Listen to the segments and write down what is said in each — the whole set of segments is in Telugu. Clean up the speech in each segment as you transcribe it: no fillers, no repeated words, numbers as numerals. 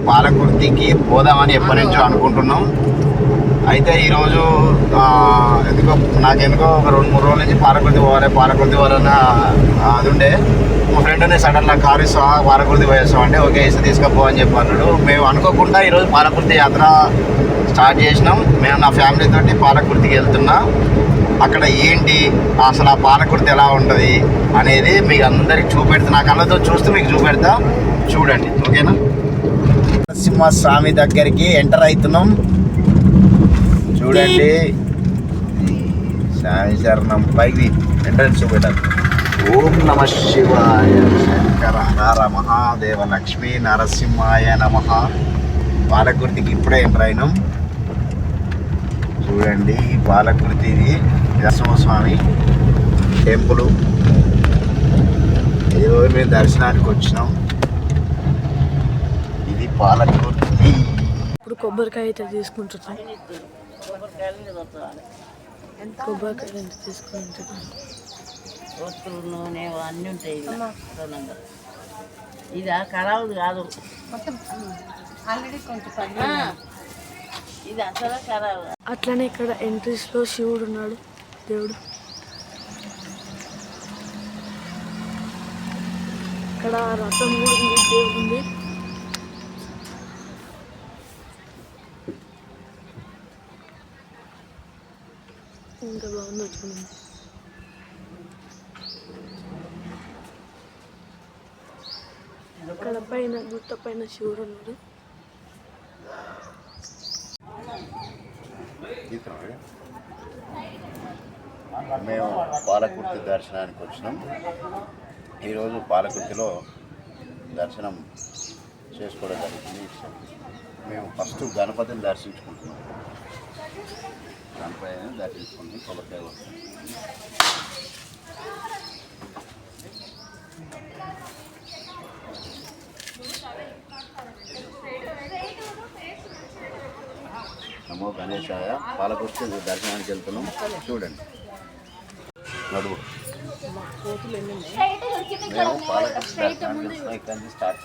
పాలకుర్తికి పోదామని ఎప్పటి నుంచో అనుకుంటున్నాం. అయితే ఈరోజు నాకెందుకో ఒక 2-3 రోజుల నుంచి పాలకుర్తి పోవాలన్న అది ఉండే. మా ఫ్రెండ్ని సడన్గా కారు ఇస్తా పాలకుర్తి పోయేస్తాం అంటే ఓకే ఇస్తే తీసుకపో అని చెప్పి అన్నాడు. మేము అనుకోకుండా ఈరోజు పాలకుర్తి యాత్ర స్టార్ట్ చేసినాం. మేము నా ఫ్యామిలీ తోటి పాలకుర్తికి వెళ్తున్నా. అక్కడ ఏంటి అసలు ఆ పాలకుర్తి ఎలా ఉంటుంది అనేది మీకు అందరికి చూపెడతా. నా కళ్ళతో చూస్తూ మీకు చూపెడతా, చూడండి ఓకేనా. నరసింహస్వామి దగ్గరికి ఎంటర్ అవుతున్నాం. చూడండి స్వామి శరణం పైకి ఎంట్రన్స్ చూపెట్టాలి. ఓం నమ శివాయ శంకర నర మహాదేవ లక్ష్మీ నరసింహాయ నమ. పాలకుర్తికి ఇప్పుడే ఎంటర్ అయినాం. చూడండి పాలకుర్తిది నరసింహస్వామి టెంపుల్. ఈరోజు మేము దర్శనానికి వచ్చినాం. ఇది పాలకుర్తి. ఇప్పుడు కొబ్బరికాయ అయితే తీసుకుంటున్నాం. కొబ్బరికాయ ఎంత తీసుకుంటున్నాం. నూనె అన్నీ ఉంటాయి. ఇది ఖరాబ్ కాదు, ఇది అసలు ఖరాబ్. అట్లనే ఇక్కడ ఎంట్రీస్ లో శివుడు ఉన్నాడు, దేవుడు. ఇక్కడ రథం కూడా ఉంది, దేవుడు ఉంది. ఇంకా బాగుంది వచ్చింది. ఇక్కడ పైన గుట్ట పైన శివుడు ఉన్నాడు. మేము పాలకుర్తి దర్శనానికి వచ్చినాం. ఈరోజు పాలకుర్తిలో దర్శనం చేసుకోవడం జరిగింది. మేము ఫస్ట్ గణపతిని దర్శించుకుంటున్నాం. గణపతిని దర్శించుకుంటాం. కొబ్బరికాయ వస్తాం. నమో గణేశాయ. పాలకుర్తి దర్శనానికి వెళ్తున్నాం. చూడండి నడువు. మేము పాలకుర్తి దర్శనానికి వెళ్తున్నాం. ఇక్కడ నుంచి స్టార్ట్.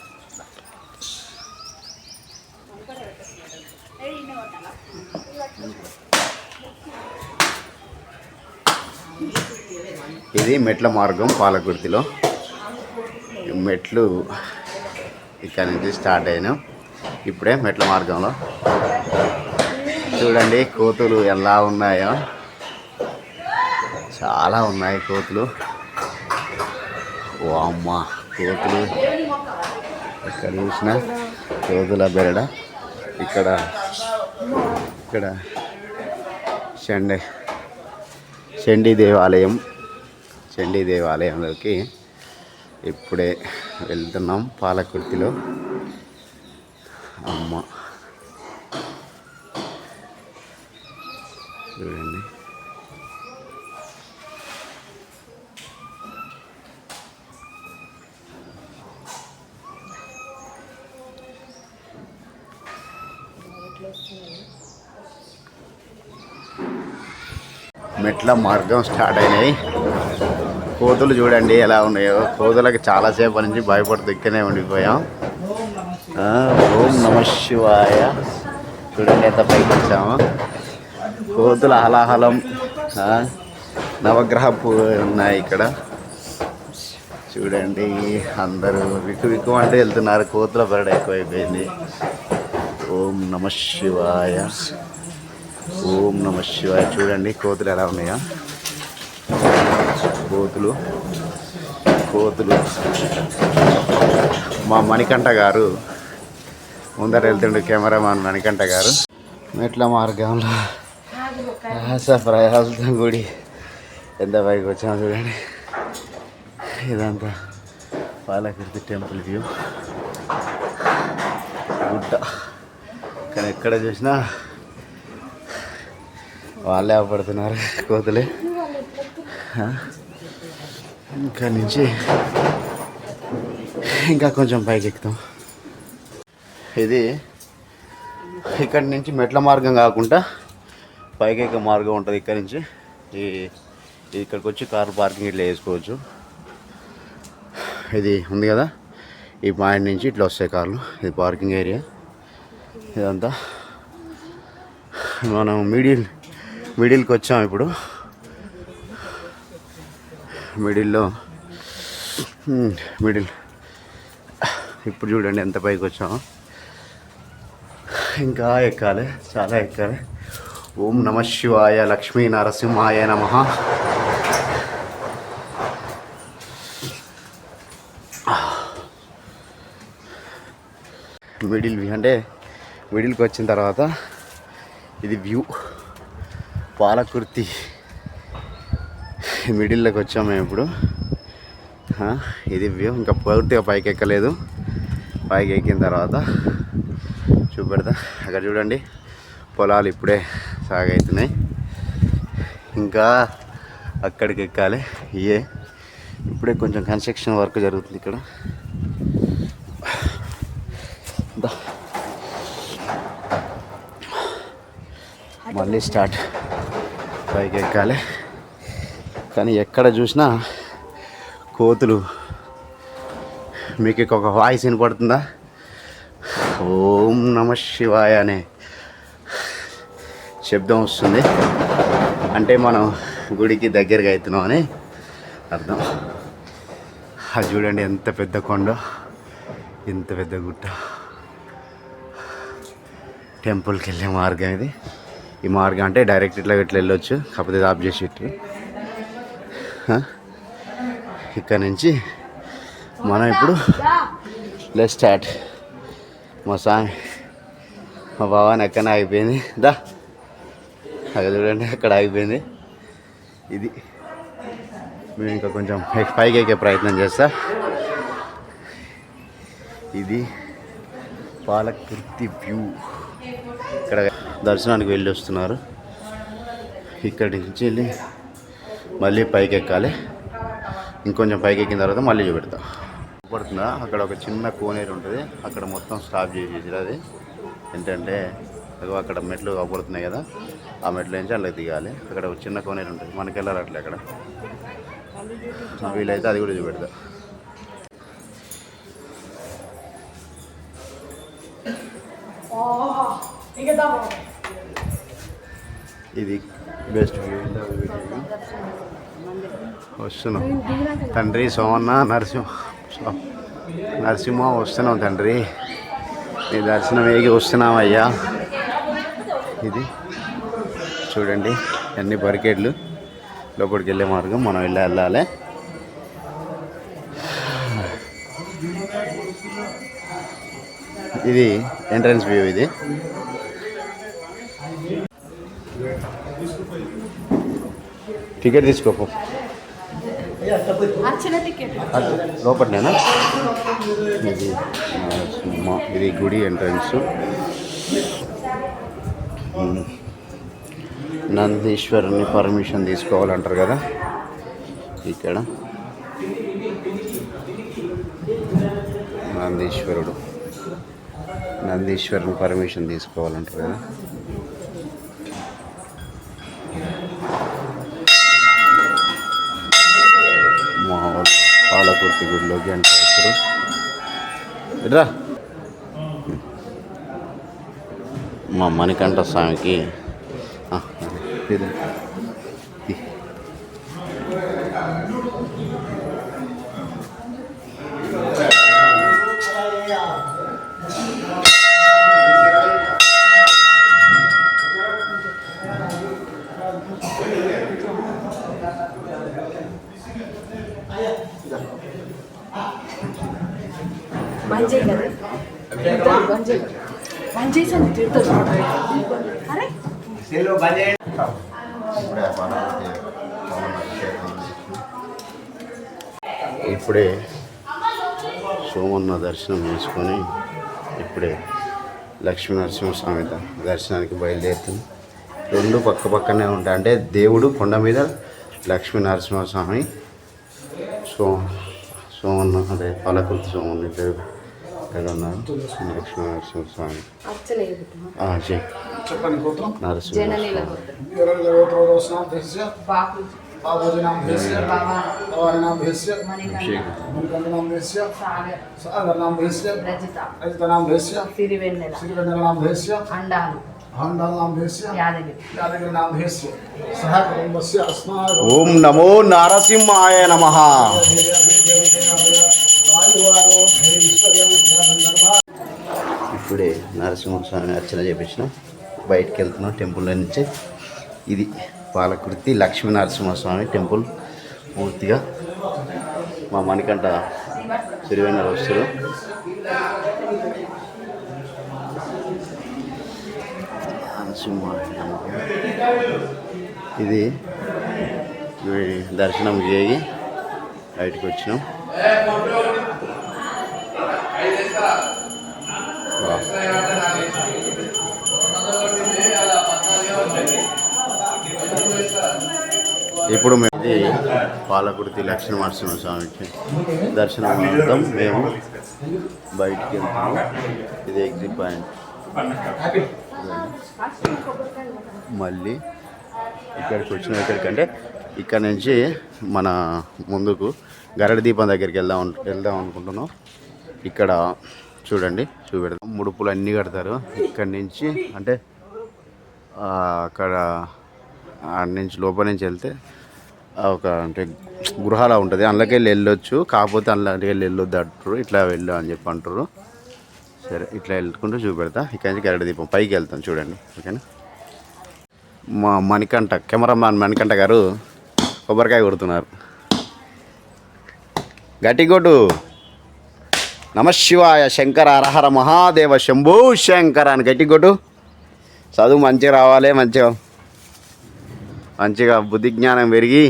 ఇది మెట్ల మార్గం పాలకుర్తిలో. మెట్లు ఇక్కడ నుంచి స్టార్ట్ అయినాం. ఇప్పుడే మెట్ల మార్గంలో చూడండి కోతులు ఎలా ఉన్నాయో. చాలా ఉన్నాయి కోతులు. ఓ అమ్మ కోతులు ఎక్కడ చూసినా కోతుల బెరడ. ఇక్కడ చండీ దేవాలయంలోకి ఇప్పుడే వెళ్తున్నాం. పాలకుర్తిలో అమ్మ చూడండి. మెట్ల మార్గం స్టార్ట్ అయినాయి. కోతులు చూడండి ఎలా ఉన్నాయో. కోతులకి చాలాసేపు నుంచి భయపడుతూ ఇక్కడనే ఉండిపోయాం. ఓం నమ శివాయ. చూడండి ఎంత పైకి వచ్చాము. కోతుల హలాహలం. నవగ్రహపు ఉన్నాయి ఇక్కడ. చూడండి అందరూ విక్కు అంటే వెళ్తున్నారు. కోతుల బెరడ ఎక్కువైపోయింది. ఓం నమ శివాయ. ఓం నమ శివాయ. చూడండి కోతులు ఎలా ఉన్నాయా. కోతులు మా మణికంఠ గారు ముందర వెళ్తుండే, కెమెరామాన్ మణికంఠ గారు. మెట్ల మార్గంలో ప్రయాసం గుడి ఎంత పైకి వచ్చాము చూడండి. ఇదంతా పాలకుర్తి టెంపుల్ వ్యూ. గుట్ట కానీ ఎక్కడ చూసినా వాళ్ళే అవపడుతున్నారు కోతులే. ఇక్కడ నుంచి ఇంకా కొంచెం పైకి ఎక్కుతాం. ఇది ఇక్కడి నుంచి మెట్ల మార్గం కాకుండా పైకి ఎక్కే మార్గం ఉంటుంది. ఇక్కడ నుంచి ఇక్కడికి వచ్చి కారు పార్కింగ్ ఇట్లా వేసుకోవచ్చు. ఇది ఉంది కదా, ఈ పాయింట్ నుంచి ఇట్లా వస్తాయి కార్లు. ఇది పార్కింగ్ ఏరియా. ఇదంతా మనం మిడిల్కి వచ్చాం. ఇప్పుడు మిడిల్ ఇప్పుడు చూడండి ఎంత పైకి వచ్చామో. ఇంకా ఎక్కాలి, చాలా ఎక్కాలి. ఓం నమ శివాయ, లక్ష్మీ నరసింహాయ నమః. మిడిల్ వ్యూ అంటే మిడిల్కి వచ్చిన తర్వాత ఇది వ్యూ పాలకుర్తి మిడిల్లోకి వచ్చాము మేము ఇప్పుడు. ఇది వ్యూ. ఇంకా పూర్తిగా పైకి ఎక్కలేదు. పైకి ఎక్కిన తర్వాత చూపెడతా. అక్కడ చూడండి పొలాలు ఇప్పుడే సాగవుతున్నాయి. ఇంకా అక్కడికి ఎక్కాలి. ఇప్పుడే కొంచెం కన్స్ట్రక్షన్ వర్క్ జరుగుతుంది ఇక్కడ. మళ్ళీ స్టార్ట్. పైకి ఎక్కాలి. కానీ ఎక్కడ చూసినా కోతులు. మీకు ఒక వాయిస్ వినపడుతుందా? ఓం నమ శివాయ అనే శబ్దం వస్తుంది. అంటే మనం గుడికి దగ్గరగా అవుతున్నాం అని అర్థం. అది చూడండి ఎంత పెద్ద కొండ, ఎంత పెద్ద గుట్ట. టెంపుల్కి వెళ్ళే మార్గం ఇది. ఈ మార్గం అంటే డైరెక్ట్ ఇట్లా వెళ్ళొచ్చు, కాకపోతే ఆఫ్ చేసి ఇక్కడ నుంచి మనం ఇప్పుడు లెట్స్ స్టార్ట్. మా బావాని ఎక్కడ ఆగిపోయింది. అక్కడ చూడండి అక్కడ ఆగిపోయింది. ఇది మేము ఇంకా కొంచెం పైకి ఎక్కే ప్రయత్నం చేస్తా. ఇది పాలకుర్తి వ్యూ. ఇక్కడ దర్శనానికి వెళ్ళి వస్తున్నారు. ఇక్కడి నుంచి వెళ్ళి మళ్ళీ పైకి ఎక్కాలి. ఇంకొంచెం పైకి ఎక్కిన తర్వాత మళ్ళీ చూపెడతా. పడుతుందా? అక్కడ ఒక చిన్న కోనేరు ఉంటుంది. అక్కడ మొత్తం స్టాప్ చేసేసి అది ఏంటంటే అక్కడ మెట్లు అవపడుతున్నాయి కదా, ఆ మెట్ల నుంచి అలా దిగాలి. అక్కడ ఒక చిన్న కోనేరు ఉంటుంది. మనకి వెళ్ళాలి అట్లా. అక్కడ వీలైతే అది కూడా చూపెడతా. ఇది బెస్ట్ వ్యూ. వస్తున్నాం తండ్రి. సోమన్న నరసింహ వస్తున్నాం తండ్రి. నీ దర్శనం వేగి వస్తున్నామయ్యా. ఇది చూడండి అన్ని బరికేడ్లు. లోపలికి వెళ్ళే మార్గం మనం వెళ్ళాలి. ఇది ఎంట్రన్స్ వ్యూ. ఇది టికెట్ తీసుకోపో. లోపలనేనా? ఇది గుడి ఎంట్రన్స్. నందీశ్వరుని పర్మిషన్ తీసుకోవాలంటారు కదా ఇక్కడ. నందీశ్వరుని పర్మిషన్ తీసుకోవాలంటారు కదా. పాలకుర్తి గుడిలోకి అంటే వచ్చారు. రా మా మణికంఠ స్వామికి ఇప్పుడే సోమన్న దర్శనం చేసుకొని ఇప్పుడే లక్ష్మీ నరసింహస్వామి దర్శనానికి బయలుదేరుతుంది. రెండు పక్క పక్కనే ఉంటాయి. అంటే దేవుడు కొండ మీద, లక్ష్మీ నరసింహస్వామి సోమన్న అదే పాలకుర్తి సోమన్న ఇద్దరు ఇక్కడ ఉన్నారు. లక్ష్మీ నరసింహస్వామి నరసింహ बाबूजी नाम भेष्य बाबा नाम भेष्य मुनिकंद नाम भेष्य सागर नाम भेष्य रजिता नाम भेष्य श्रीवेंद्र नाम भेष्य हंडाल नाम भेष्य यादगिरी नाम भेष्य सह कुटुंबस्य अस्माकं ओम नमो नारसिंहाय नमः ఇప్పుడే నరసింహస్వామి అర్చన చేపించిన బయటికి వెళ్తున్నాం టెంపుల్ నుంచి. ఇది పాలకుర్తి లక్ష్మీ నరసింహస్వామి టెంపుల్ పూర్తిగా. మా మణికంఠ సిరివెన్నెల వస్తారు. ఇది దర్శనం చేయి బయటకు వచ్చినాం. ఇప్పుడు ఇది పాలకుర్తి లక్ష్మీ నరసింహస్వామికి దర్శనం అనంతరం మేము బయటికి వెళ్తాము. ఇది ఎగ్జిట్ పాయింట్. మళ్ళీ ఇక్కడికి ఎక్కడికంటే ఇక్కడ నుంచి మన ముందుకు గరడ దీపం దగ్గరికి వెళ్దాం అనుకుంటున్నాం. ఇక్కడ చూడండి చూపెడతాం. ముడుపులు అన్నీ కడతారు ఇక్కడి నుంచి. అంటే అక్కడ నుంచి లోపల నుంచి వెళ్తే ఒక అంటే గృహాల ఉంటుంది, అందులోకి వెళ్ళొచ్చు. కాకపోతే అందులోకి వెళ్ళొద్దు అంటారు, ఇట్లా వెళ్ళు అని చెప్పి అంటారు. సరే ఇట్లా వెళ్ళుకుంటూ చూపెడతా. ఇక్కడ నుంచి గరడ దీపం పైకి వెళ్తాం చూడండి. ఓకేనా. మా మణికంఠ కెమెరామ్యాన్ మణికంఠ గారు కొబ్బరికాయ కొడుతున్నారు. గట్టిగొట్టు. నమశివాయ శంకర హరహర మహాదేవ శంభూ శంకర అని గట్టిగొట్టు. చదువు మంచిగా రావాలి, మంచిగా బుద్ధి జ్ఞానం పెరిగి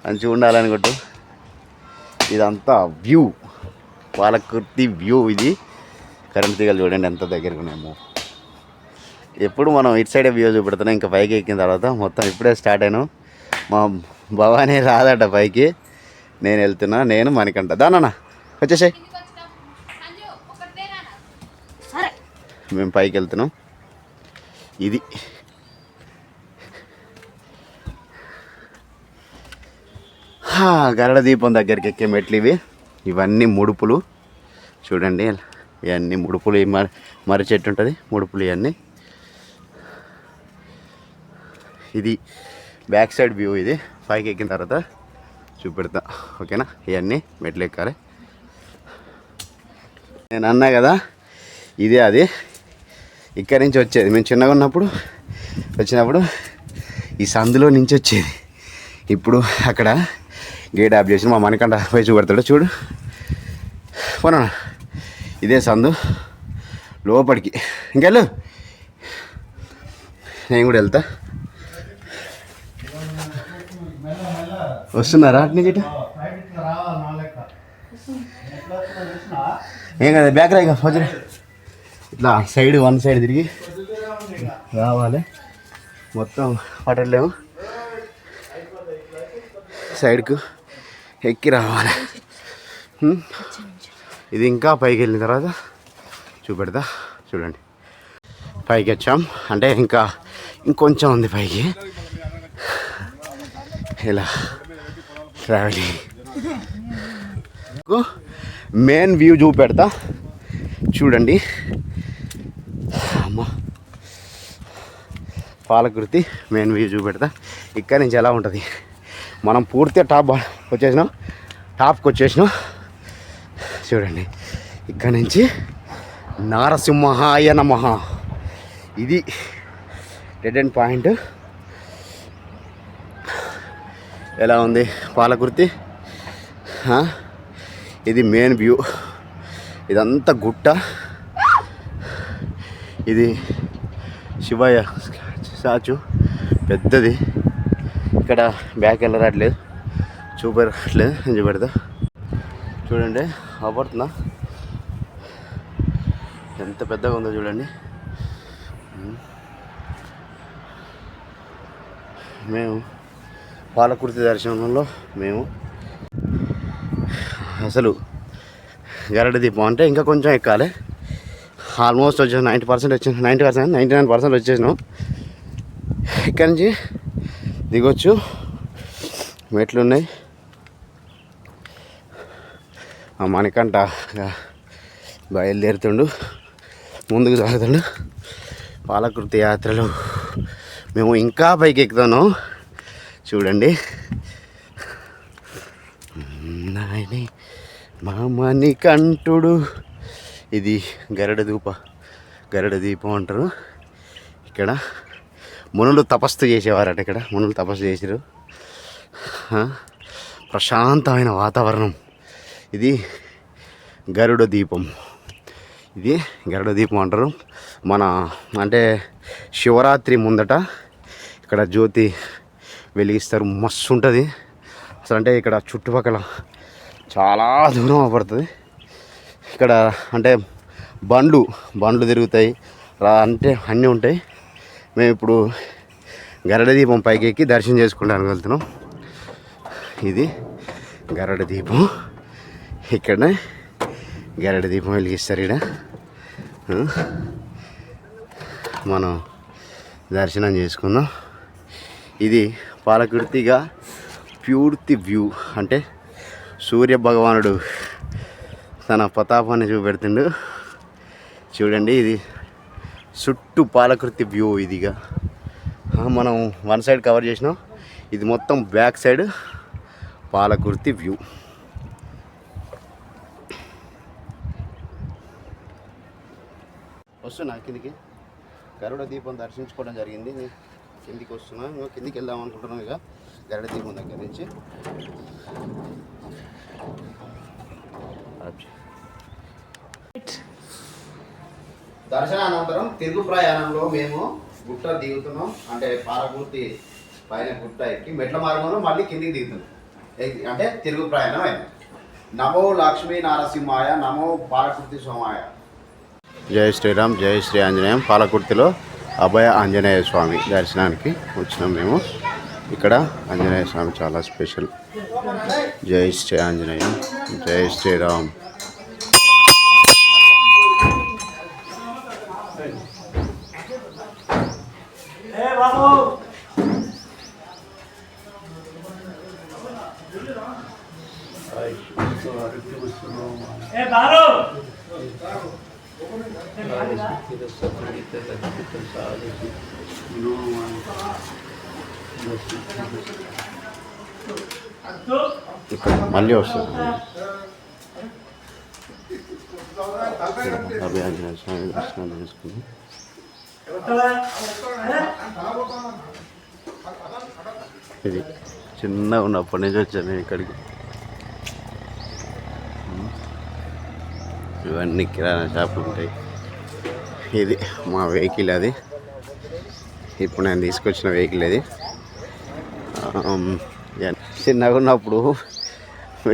మంచిగా ఉండాలని కొట్టు. ఇదంతా వ్యూ, పాలకుర్తి వ్యూ. ఇది కరెంట్ తీగలు చూడండి ఎంత దగ్గరకు ఉన్నాము. ఎప్పుడు మనం ఇటు సైడే వ్యూ చూపెడుతున్నాం. ఇంకా పైకి ఎక్కిన తర్వాత మొత్తం ఇప్పుడే స్టార్ట్ అయినాం. మా భవానీ రాదట పైకి, నేను వెళ్తున్నా. నేను మణికంఠ దానన్నా వచ్చేసాయి. మేము పైకి వెళ్తున్నాం. ఇది గరడ దీపం దగ్గరికి ఎక్కే మెట్లు ఇవి. ఇవన్నీ ముడుపులు చూడండి. ఇవన్నీ ముడుపులు. మర్రి చెట్టు ఉంటుంది, ముడుపులు ఇవన్నీ. ఇది బ్యాక్ సైడ్ వ్యూ. ఇది పైకి ఎక్కిన తర్వాత చూపెడతా. ఓకేనా. ఇవన్నీ మెట్లు ఎక్కాలి. నేను అన్నా కదా ఇదే అది. ఇక్కడి నుంచి వచ్చేది మేము చిన్నగా ఉన్నప్పుడు వచ్చినప్పుడు ఈ సందులో నుంచి వచ్చేది. ఇప్పుడు అక్కడ గేట్ ఆఫ్ చేసి మా మణికంఠ పోయి చూపెడతాడు చూడు. పోనా ఇదే సందు లోపలికి. ఇంకెళ్ళు, నేను కూడా వెళ్తా. వస్తున్నారా అట్నే గిట? ఏం కదా బ్యాక్ రాయిగా వచ్చి ఇట్లా సైడ్ వన్ సైడ్ తిరిగి రావాలి. మొత్తం పట్టలేము, సైడ్కు ఎక్కి రావాలి. ఇది ఇంకా పైకి వెళ్ళిన తర్వాత చూపెడతా చూడండి. పైకి వచ్చాం అంటే ఇంకా ఇంకొంచెం ఉంది పైకి. ఇలా ట్రావెలింగ్ మెయిన్ వ్యూ చూపెడతా చూడండి. అమ్మ పాలకుర్తి మెయిన్ వ్యూ చూపెడతా. ఇక్కడ నుంచి ఎలా ఉంటుంది. మనం పూర్తిగా టాప్కి వచ్చేసినాం చూడండి. ఇక్కడ నుంచి నారసింహాయ నమః. ఇది డెడ్ ఎండ్ పాయింట్. ఎలా ఉంది పాలకుర్తి. ఇది మెయిన్ వ్యూ. ఇదంతా గుట్ట. ఇది శివయ్య స్టాచ్యూ పెద్దది. ఇక్కడ బ్యాక్ వెళ్ళరాట్లేదు, చూపెట్టలేదు. నేను చూపెడతా చూడండి. అవపడుతుందా ఎంత పెద్దగా ఉందో చూడండి. మేము పాలకుర్తి దర్శనంలో మేము అసలు గరడ దీపం అంటే ఇంకా కొంచెం ఎక్కాలి. ఆల్మోస్ట్ వచ్చేసి 90% వచ్చేసి 99% వచ్చేసినాం. ఇక్కడి నుంచి దిగొచ్చు. మెట్లు ఉన్నాయి. ఆ మణికంఠ బయలుదేరుతుండు, ముందుకు సాగుతుండు. పాలకృతి యాత్రలో మేము ఇంకా పైకి ఎక్కుతాను చూడండి. నాయని మా మణికంఠుడు. ఇది గరుడ దీపం అంటారు. ఇక్కడ మునులు తపస్సు చేసేవారట. ఇక్కడ మునులు తపస్సు చేసారు. ప్రశాంతమైన వాతావరణం. ఇది గరుడ దీపం. ఇది గరుడ దీపం అంటారు. మన అంటే శివరాత్రి ముందట ఇక్కడ జ్యోతి వెలిగిస్తారు. మస్తు ఉంటుంది అసలు. అంటే ఇక్కడ చుట్టుపక్కల చాలా దూరం పడుతుంది. ఇక్కడ అంటే బండ్లు తిరుగుతాయి, అంటే అన్నీ ఉంటాయి. మేము ఇప్పుడు గరుడ దీపం పైకి ఎక్కి దర్శనం చేసుకోవడానికి వెళ్తున్నాం. ఇది గరుడ దీపం. ఇక్కడ గరుడ దీపం వెలిగిస్తారు. ఇక్కడ మనం దర్శనం చేసుకుందాం. ఇది పాలకుర్తిగా పూర్తి వ్యూ. అంటే సూర్య భగవానుడు తన ప్రతాపాన్ని చూపెడుతుండు చూడండి. ఇది చుట్టూ పాలకుర్తి వ్యూ. ఇదిగా మనం వన్ సైడ్ కవర్ చేసినాం. ఇది మొత్తం బ్యాక్ సైడ్ పాలకుర్తి వ్యూ. వస్తున్నా కిందికి. గరుడ దీపం దర్శించుకోవడం జరిగింది. కిందికి వస్తున్నాం. కిందికి వెళ్దాం అనుకుంటున్నాం. ఇక గరుడ దీపం దగ్గర నుంచి దర్శనానంతరం తిరుగు ప్రయాణంలో మేము గుట్ట దిగుతున్నాం. అంటే పాలకుర్తి పైన గుట్ట ఎక్కి మెట్ల మార్గంలో మళ్ళీ కిందికి దిగుతున్నాం. అంటే తిరుగు ప్రయాణం అయింది. నమో లక్ష్మీ నారసింహాయ, నమో పాలకుర్తి సోమాయ. జై శ్రీరామ్, జై శ్రీ ఆంజనేయం. పాలకుర్తిలో అభయ ఆంజనేయ స్వామి దర్శనానికి వచ్చినాం మేము. ఇక్కడ ఆంజనేయ స్వామి చాలా స్పెషల్. జై శ్రీ ఆంజనేయం, జై శ్రీరామ్. ఇక్కడ మళ్ళీ వస్తుంది. అభయాంజనేయ స్వామి దర్శనం చేసుకుంది. ఇది చిన్నగా ఉన్నప్పటి నుంచి వచ్చాను నేను ఇక్కడికి. ఇవన్నీ కిరాణా షాపులు ఉంటాయి. ఇది మా వెహికల్. అది ఇప్పుడు నేను తీసుకొచ్చిన వెహికల్. అది చిన్నగా ఉన్నప్పుడు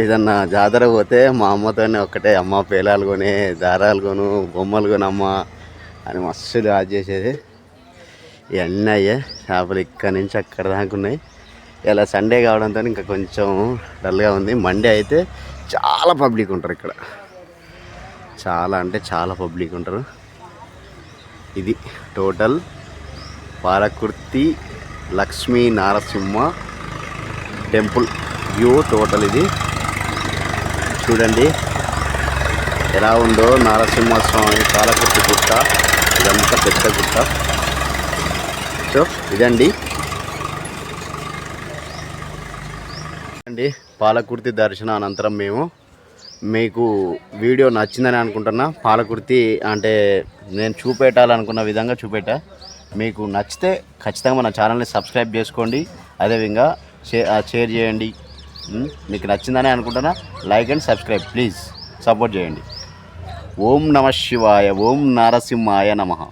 ఏదన్నా జాతర పోతే మా అమ్మతోనే ఒక్కటే, అమ్మ పేలాలు కొని, దారాలు కొను, బొమ్మలు కొని అమ్మ అని మస్తు ఆజ్ చేసేది. ఇవన్నీ అయ్యే షాపులు ఇక్కడి నుంచి అక్కడ దాకా ఉన్నాయి. ఇలా సండే కావడంతో ఇంకా కొంచెం డల్గా ఉంది. మండే అయితే చాలా పబ్లిక్ ఉంటారు ఇక్కడ. చాలా అంటే చాలా పబ్లిక్ ఉంటారు. ఇది total Palakurthi Lakshmi Narasimha temple view total. ఇది చూడండి ఎలా ఉందో నారసింహస్వామి పాలకుర్తి గుట్ట. ఇదంతా పెద్ద గుట్ట. సో ఇదండి పాలకుర్తి దర్శన అనంతరం మేము మీకు వీడియో నచ్చిందని అనుకుంటున్నా. పాలకుర్తి అంటే నేను చూపెట్టాలనుకున్న విధంగా చూపెట్టా. మీకు నచ్చితే ఖచ్చితంగా మన ఛానల్ని సబ్స్క్రైబ్ చేసుకోండి. అదేవిధంగా షేర్ చేయండి. మీకు నచ్చిందని అనుకుంటున్నా. Like and subscribe please support చేయండి. ఓం నమ శివాయ, ఓం నారసింహాయ నమః.